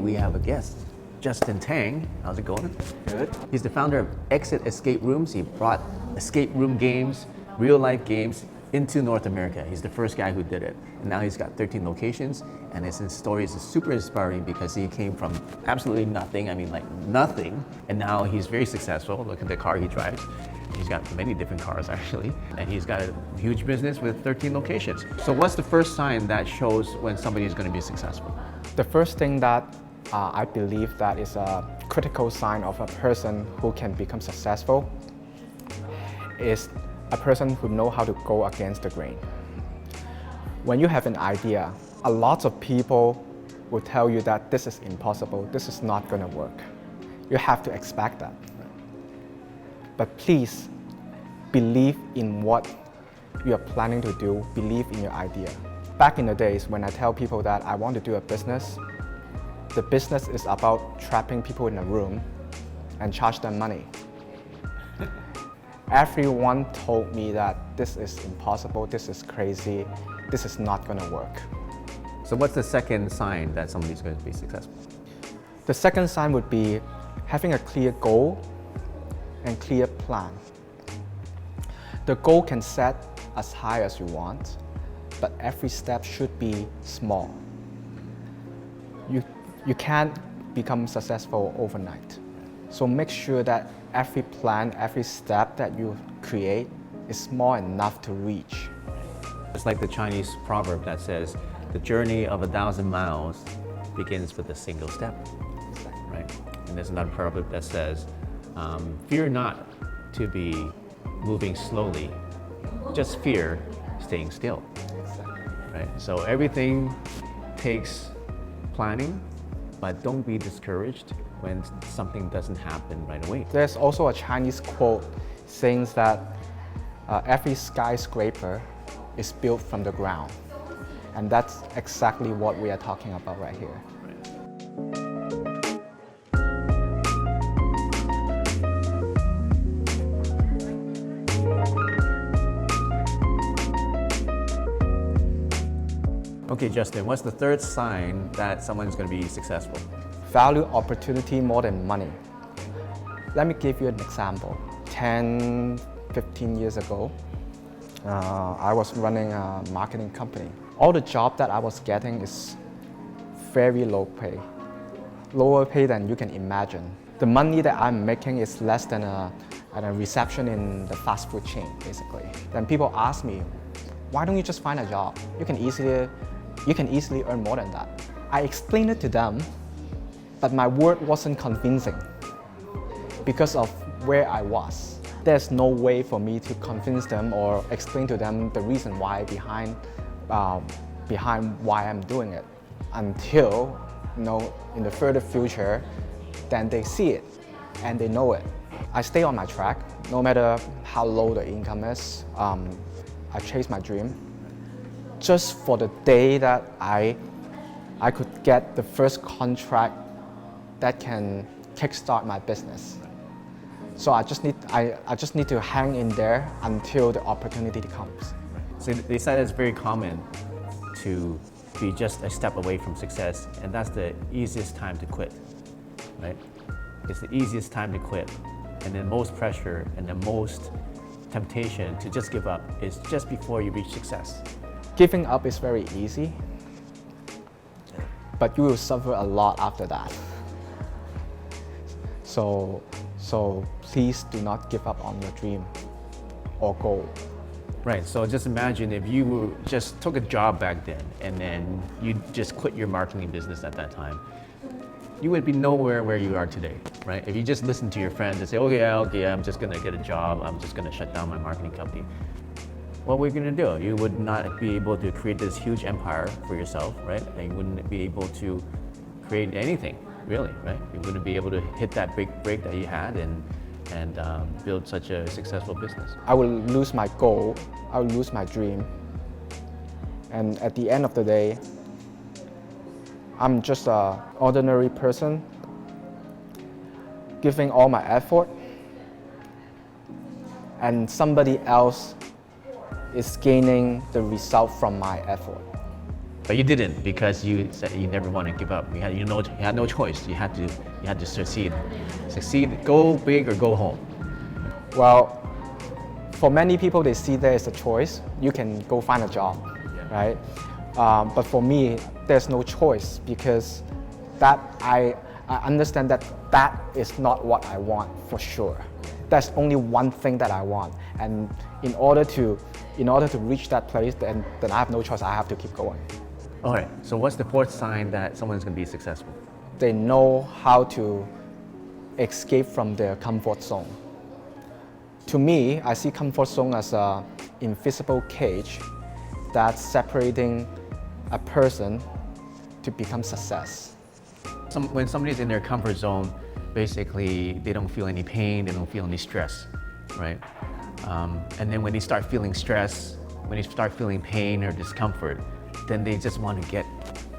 we have a guest, Justin Tang. How's it going? Good. He's the founder of Exit Escape Rooms. He brought escape room games, real life games into North America. He's the first guy who did it. And now he's got 13 locations, and his story is super inspiring because he came from absolutely nothing, nothing, and now he's very successful. Look at the car he drives. He's got many different cars actually, and he's got a huge business with 13 locations. So what's the first sign that shows when somebody is going to be successful? The first thing that I believe that is a critical sign of a person who can become successful is a person who knows how to go against the grain. When you have an idea, a lot of people will tell you that this is impossible, this is not going to work. You have to expect that. But please, believe in what you are planning to do, believe in your idea. Back in the days when I tell people that I want to do a business, the business is about trapping people in a room and charge them money. Everyone told me that this is impossible, this is crazy, this is not going to work. So what's the second sign that somebody's going to be successful? The second sign would be having a clear goal and clear plan. The goal can set as high as you want, but every step should be small. You can't become successful overnight. So make sure that every plan, every step that you create is small enough to reach. It's like the Chinese proverb that says, the journey of 1,000 miles begins with a single step, right? And there's another proverb that says, fear not to be moving slowly, just fear staying still, right? So everything takes planning, but don't be discouraged when something doesn't happen right away. There's also a Chinese quote saying that every skyscraper is built from the ground. And that's exactly what we are talking about right here. Okay, Justin, what's the third sign that someone's going to be successful? Value opportunity more than money. Let me give you an example. 10, 15 years ago, I was running a marketing company. All the job that I was getting is very low pay, lower pay than you can imagine. The money that I'm making is less than a reception in the fast food chain, basically. Then people ask me, why don't you just find a job? You can easily earn more than that. I explained it to them, but my word wasn't convincing because of where I was. There's no way for me to convince them or explain to them the reason why behind why I'm doing it until, in the further future, then they see it and they know it. I stay on my track, no matter how low the income is. I chase my dream just for the day that I could get the first contract that can kickstart my business. So I just need to hang in there until the opportunity comes. So they said it's very common to be just a step away from success, and that's the easiest time to quit, right? It's the easiest time to quit, and the most pressure and the most temptation to just give up is just before you reach success. Giving up is very easy, but you will suffer a lot after that. So please do not give up on your dream or goal. Right, so just imagine if you just took a job back then and then you just quit your marketing business at that time, you would be nowhere where you are today, right? If you just listen to your friends and say, okay, I'm just gonna get a job, I'm just gonna shut down my marketing company. What were you gonna do? You would not be able to create this huge empire for yourself, right? And you wouldn't be able to create anything, really, right? You wouldn't be able to hit that big break that you had and build such a successful business. I will lose my goal, I will lose my dream, and at the end of the day, I'm just an ordinary person giving all my effort, and somebody else is gaining the result from my effort. But you didn't because you said you never want to give up. You had no choice. You had to succeed. Succeed, go big or go home. Well, for many people, they see there is a choice. You can go find a job, right? But for me, there's no choice because that I understand that that is not what I want for sure. There's only one thing that I want, and in order to reach that place, then I have no choice. I have to keep going. All right. So what's the fourth sign that someone's going to be successful? They know how to escape from their comfort zone. To me, I see comfort zone as an invisible cage that's separating a person to become success. When somebody's in their comfort zone, basically they don't feel any pain, they don't feel any stress, right? And then when they start feeling stress, when they start feeling pain or discomfort, then they just want to get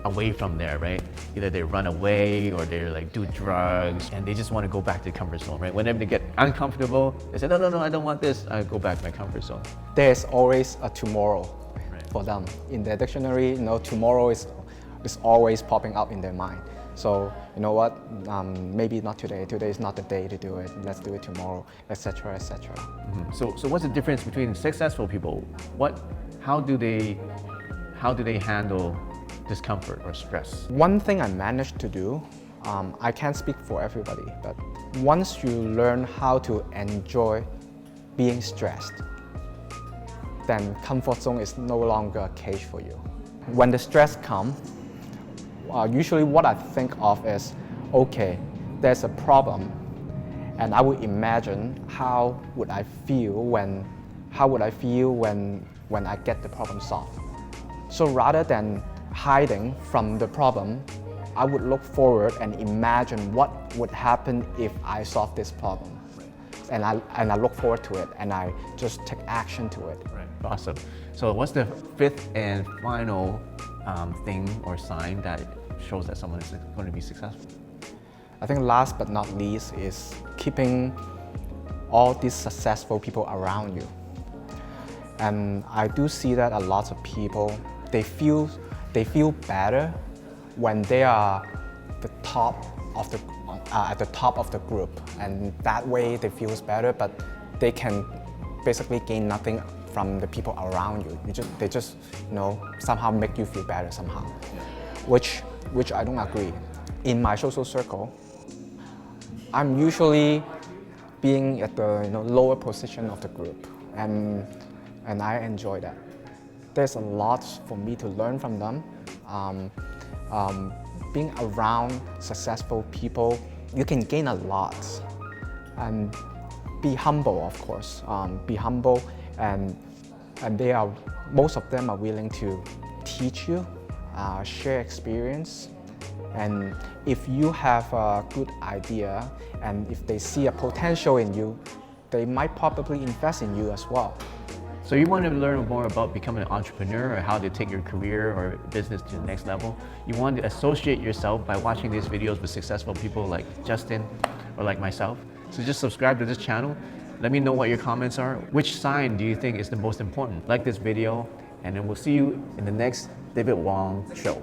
away from there, right? Either they run away or they like do drugs and they just want to go back to the comfort zone, right? Whenever they get uncomfortable, they say, no, I don't want this. I go back to my comfort zone. There's always a tomorrow for them. In their dictionary, tomorrow is always popping up in their mind. So you know what? Maybe not today. Today is not the day to do it. Let's do it tomorrow, etc., etc. Mm-hmm. So what's the difference between successful people? How do they handle discomfort or stress? One thing I managed to do, I can't speak for everybody, but once you learn how to enjoy being stressed, then comfort zone is no longer a cage for you. When the stress comes, usually what I think of is, okay, there's a problem, and I would imagine how would I feel when I get the problem solved. So rather than hiding from the problem, I would look forward and imagine what would happen if I solve this problem. And I look forward to it, and I just take action to it. Right. Awesome. So what's the fifth and final thing or sign that shows that someone is going to be successful? I think last but not least is keeping all these successful people around you. And I do see that a lot of people, they feel better when they are at the top of the group, and that way they feel better, but they can basically gain nothing from the people around you. They just somehow make you feel better somehow, which I don't agree. In my social circle, I'm usually being at the lower position of the group, and I enjoy that. There's a lot for me to learn from them. Being around successful people, you can gain a lot. And be humble, of course. Be humble, and most of them are willing to teach you, share experience. And if you have a good idea, and if they see a potential in you, they might probably invest in you as well. So you want to learn more about becoming an entrepreneur or how to take your career or business to the next level. You want to associate yourself by watching these videos with successful people like Justin or like myself. So just subscribe to this channel. Let me know what your comments are. Which sign do you think is the most important? Like this video, and then we'll see you in the next David Wong show.